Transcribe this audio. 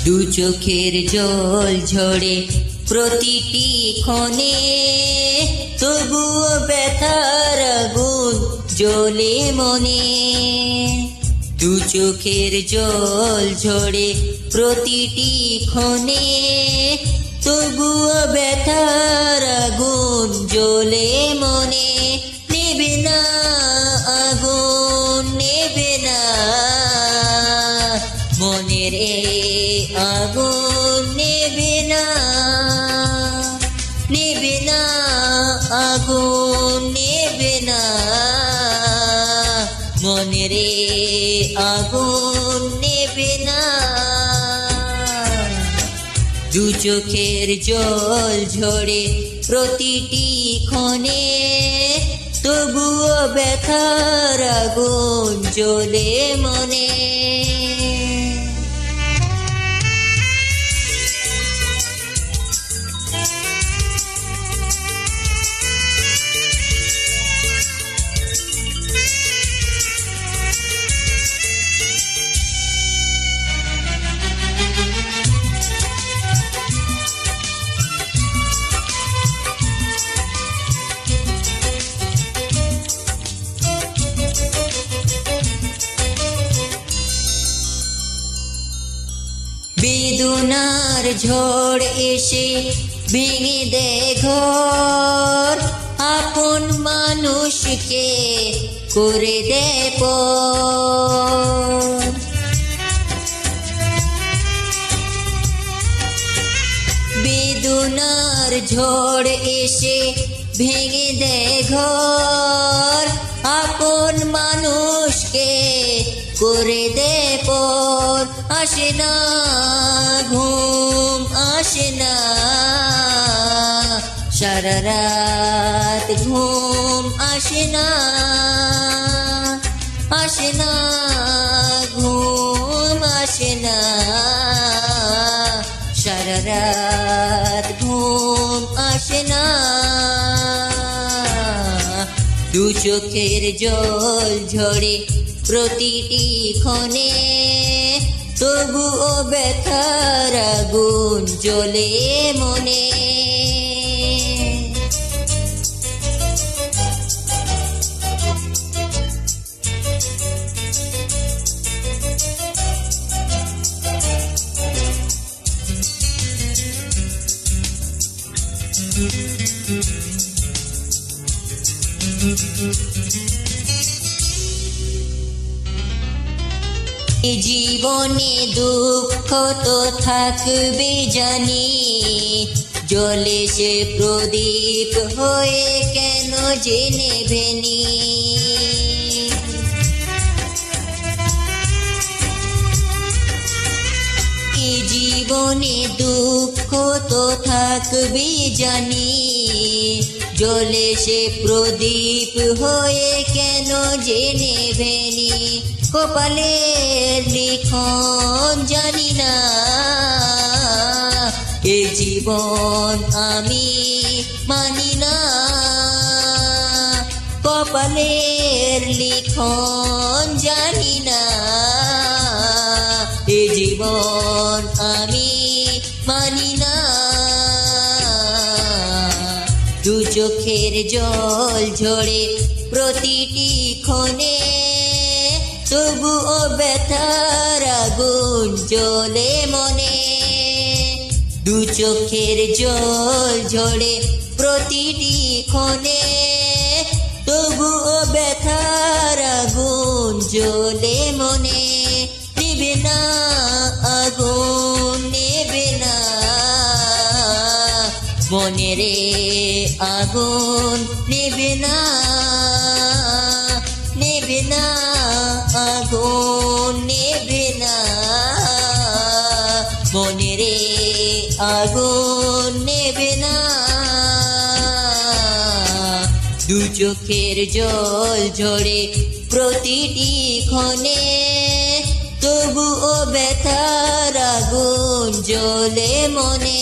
দু চোখের জল ঝরে প্রতিটি ক্ষণে, তবুও ব্যথার আগুন জ্বলে মনে। দু চোখের জল ঝরে প্রতিটি ক্ষণে, তবুও ব্যথার আগুন জ্বলে মনে। নেবে না আগুন, নেবে না মনের আগুন, নেবে না, নেবে না আগুন, নেবে না মনের আগুন, নেবে না। দু চোখের জল ঝরে প্রতিটি ক্ষণে, তবুও ব্যথার আগুন জ্বলে মনে। বেদনার ঝড় এসে ভেঙে দেয় ঘর, আপন মানুষকে করে দেয় পর। বেদনার ঝড় এসে ভেঙে দেয় ঘর, আপন মানুষকে করে দেয় পর। আসে না ঘুম, আসে না সারা রাত ঘুম, আসে না, আসে না ঘুম, আসে না সারা রাত ঘুম, আসে না। দু চোখের জল ঝরে প্রতিটি ক্ষণে, তবুও ব্যথার আগুন জ্বলে মনে। জীবনে দুঃখ তো থাকবে জানি, জ্বলে সে প্রদীপ হয়ে কেন যে নেবেনি। জীবনে দুঃখ তো থাকবে জানি, জ্বলে সে প্রদীপ হয়ে কেন যে নেবেনি। কপালের লিখন জানি না, এ জীবন আমি মানি না। কপালের লিখন জানি না, এ জীবন আমি মানি না। দু চোখের জল ঝরে প্রতিটি ক্ষণে, তবুও ব্যথার আগুন জ্বলে মনে। দু চোখের জল ঝরে প্রতিটি ক্ষণে, তবুও ব্যথার আগুন জ্বলে মনে। নেবে না আগুন, নেবে না মনের আগুন, নেবে না, নেবে না আগুন, নেবে না মনের আগুন, নেবে না। দু চোখের জল ঝরে প্রতিটি ক্ষণে, তবুও ব্যথার আগুন জ্বলে মনে।